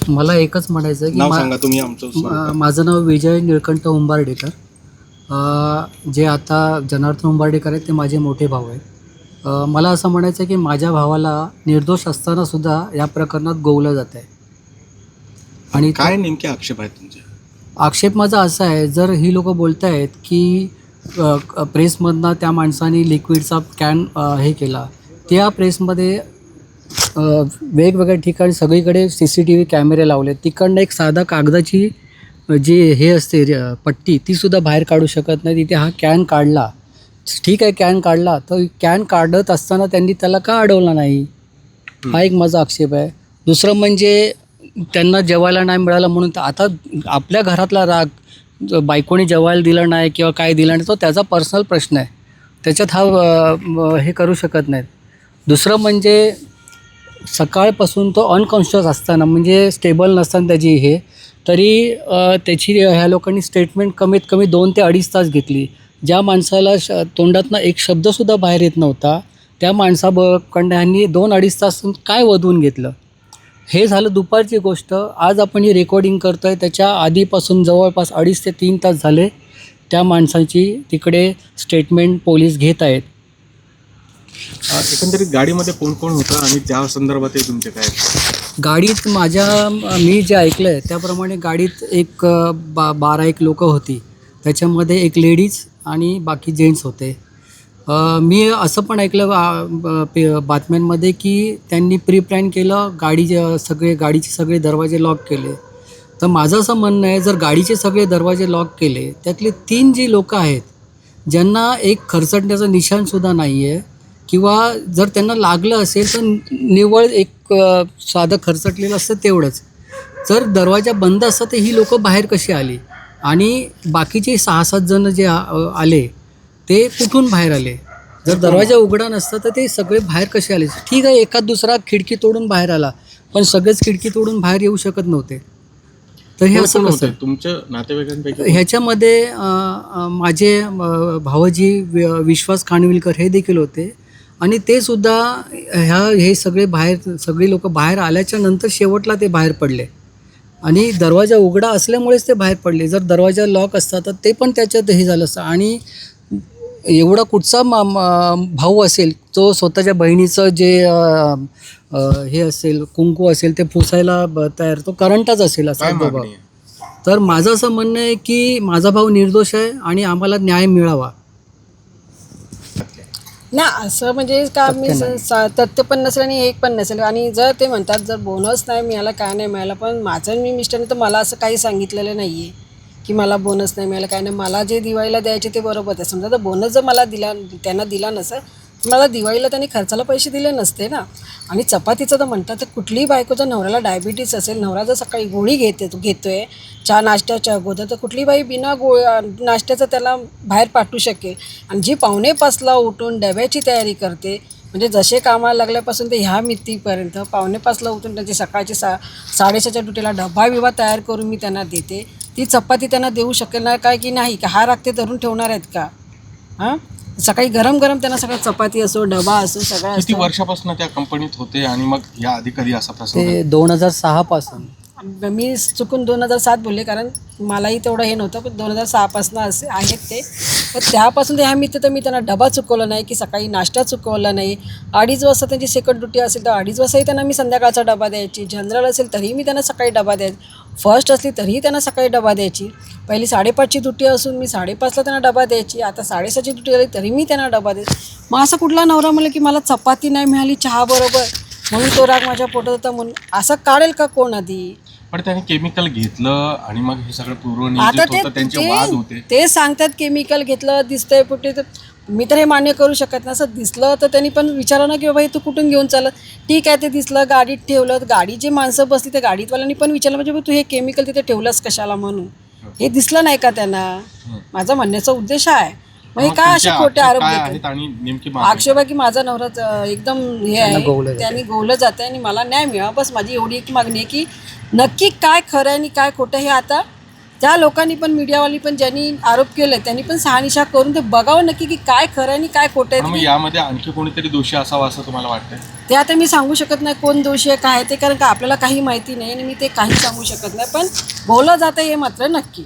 मला एकच म्हणायचं की नाव सांगा तुम्ही आमचं. माझं नाव विजय निळकंठ उंबार्डेकर. जे आता जनार्दन उंबार्डेकर आहेत ते माझे मोठे भाऊ आहेत. मला असं म्हणायचं आहे की माझ्या भावाला निर्दोष असतानासुद्धा या प्रकरणात गोवलं जात आहे. आणि काय नेमके आक्षेप आहेत तुमचे? आक्षेप माझा असा आहे, जर ही लोकं बोलत आहेत की प्रेसमधनं त्या माणसाने लिक्विडचा कॅन हे केला, त्या प्रेसमध्ये वेगवेगळ्या ठिकाणी सगळीकडे CCTV कॅमेरे लावले. तिकडनं एक साधा कागदाची जी हे असते पट्टी तीसुद्धा बाहेर काढू शकत नाही. तिथे हा कॅन काढला, ठीक आहे कॅन काढला, तर कॅन काढत असताना त्यांनी त्याला का अडवला नाही, हा एक माझा आक्षेप आहे. दुसरं म्हणजे त्यांना जेवायला नाही मिळालं म्हणून तर आता आपल्या घरातला राग बायकोने जेवायला दिलं नाही किंवा काय दिलं नाही तो त्याचा पर्सनल प्रश्न आहे, त्याच्यात हा हे करू शकत नाहीत. दुसरं म्हणजे सकाळपासून तो अनकॉन्शियस असताना म्हणजे स्टेबल नसताना त्याची हे तरी त्याची ह्या लोकांनी स्टेटमेंट कमीत कमी 2 ते 2.5 तास घेतली. ज्या माणसाला तोंडातनं एक शब्दसुद्धा बाहेर येत नव्हता त्या माणसाकडनं ह्यांनी 2-2.5 तास काय वधवून घेतलं. हे झालं दुपारची गोष्ट. आज आपण ही रेकॉर्डिंग करतो आहे त्याच्या आधीपासून जवळपास 2.5 ते 3 तास झाले त्या माणसाची तिकडे स्टेटमेंट पोलीस घेत आहेत. एकंदरीत गाडीमध्ये कोण कोण होतं आणि त्या संदर्भात तुमचे काय? गाडीत मी जे ऐकलं आहे त्याप्रमाणे गाडीत एक 12-1 लोकं होती. त्याच्यामध्ये एक लेडीज आणि बाकी जेंट्स होते. मी असं पण ऐकलं बातम्यांमध्ये की त्यांनी प्री प्लॅन केलं, गाडीचे सगळे दरवाजे लॉक केले. तर माझं असं म्हणणं आहे, जर गाडीचे सगळे दरवाजे लॉक केले त्यातले 3 जी लोकं आहेत ज्यांना एक खरचटण्याचं निशाणसुद्धा नाही आहे किंवा जर त्यांना लागलं असेल तर निव्वळ एक साधं खरचटलेलं असतं तेवढंच. जर दरवाजा बंद असता तर ही लोकं बाहेर कशी आली आणि बाकीचे 6-7 जण जे आले ते कुठून बाहेर आले? जर दरवाजा उघडा नसता तर ते सगळे बाहेर कसे आले? ठीक आहे एखाद दुसरा खिडकी तोडून बाहेर आला, पण सगळेच खिडकी तोडून बाहेर येऊ शकत नव्हते. तर हे असं कसं? तुमच्या नातेवाईकांपैकी ह्याच्यामध्ये माझे भावजी विश्वास खानविलकर हे देखील होते आणि ते सुद्धा हे सगळी लोकं बाहेर आल्याच्या नंतर शेवटला ते बाहेर पडले आणि दरवाजा उघडा असल्यामुळेच ते बाहेर पडले. जर दरवाजा लॉक असता तर ते पण त्याच्यात हे झालं असतं. आणि एवढा कुठचा भाऊ असेल तो स्वतःच्या बहिणीचं जे हे असेल कुंकू असेल ते पुसायला तयार, तो करंटच असेल असा तो भाऊ. तर माझं असं म्हणणं आहे की माझा भाऊ निर्दोष आहे आणि आम्हाला न्याय मिळावा. ना असं म्हणजे का मी तथ्य पण नसेल आणि एक पण नसेल. आणि जर ते म्हणतात जर बोनस नाही मिळाला काय नाही मिळाला, पण माझं मिस्टरने तर मला असं काही सांगितलेलं नाही आहे की मला बोनस नाही मिळाला काय नाही. मला जे दिवाळीला द्यायचे ते बरोबर आहे. समजा तर बोनस जर मला त्यांना दिला नसेल तर मला दिवाळीला त्यांनी खर्चाला पैसे दिले नसते ना. आणि चपातीचं तर म्हणतात तर कुठलीही बायको जर नवऱ्याला डायबिटीस असेल, नवरा जर सकाळी गोळी घेतोय चहा नाश्त्याच्या अगोदर, तर कुठली बाई बिना नाश्त्याचं त्याला बाहेर पाठवू शकेल. आणि जी 4:45ला उठून डब्याची तयारी करते, म्हणजे जसे कामाला लागल्यापासून ते ह्या मितीपर्यंत 4:45ला उठून त्यांची सकाळची 6:30च्या ड्युटीला डबा बिबा तयार करून मी त्यांना देते, ती चपाती त्यांना देऊ शकेल ना काय की नाही? का हा राग ते धरून ठेवणार आहेत का? हां, सकाळी गरम गरम त्यांना सगळं चपाती असो डबा असो सगळं असं. किती वर्षापासून त्या कंपनीत होते आणि मग या आधी कधी असा प्रसंग? ते 2006 पासून. मी चुकून 2007 बोलले कारण मलाही तेवढं हे नव्हतं, पण 2006पासून असे आहेत ते. तर त्यापासून ह्या मित्र तर मी त्यांना डबा चुकवला नाही की सकाळी नाश्ता चुकवला नाही. 2:30 वाजता त्यांची सेकंड ड्युटी असेल तर 2:30 वाजताही त्यांना मी संध्याकाळचा डबा द्यायची. जनरल असेल तरीही मी त्यांना सकाळी डबा द्यायची. फर्स्ट असली तरीही त्यांना सकाळी डबा द्यायची. पहिली 5:30ची ड्युटी असून मी 5:30ला त्यांना डबा द्यायची. आता 6:30ची ड्युटी झाली तरी मी त्यांना डबा द्यायची. मग असं कुठला नवरा म्हणलं की मला चपाती नाही मिळाली चहा बरोबर म्हणून तो राग माझ्या पोटात होता म्हणून असं काढेल का कोण आधी? पण त्याने केमिकल घेतलं आणि मग हे सगळं आता त्यांचे वाद होते. ते सांगतात केमिकल घेतलं दिसतंय कुठे, तर मी तर हे मान्य करू शकत नाही. असं दिसलं तर त्यांनी पण विचारलं ना की बाबा हे तू कुठून घेऊन चालत. ठीक आहे ते दिसलं गाडीत ठेवलं, गाडी जी माणसं बसली त्या गाडीतवाल्यांनी पण विचारलं म्हणजे तू हे केमिकल तिथे ठेवलंस कशाला म्हणून. हे दिसलं नाही का त्यांना? माझा म्हणण्याचा उद्देश आहे. मग काय असे खोटे आरोप देतात? आक्षेप आहे की माझा नवरा एकदम हे आहे, त्यांनी गोवलं जातं आणि मला न्याय मिळावा, बस माझी एवढी एक मागणी आहे की नक्की काय खरं आहे आणि काय खोटं हे आता त्या लोकांनी पण, मीडियावाली पण, ज्यांनी आरोप केले त्यांनी पण शहानिशा करून ते बघावं नक्की की काय खरं आणि काय खोटं पण मग आहे. यामध्ये आणखी कोणीतरी दोषी असावा असं तुम्हाला वाटतंय? ते आता मी सांगू शकत नाही कोण दोषी आहे, काय आहे ते, कारण का आपल्याला काही माहिती नाही आणि मी ते काही सांगू शकत नाही, पण बोललं जातं हे मात्र नक्की.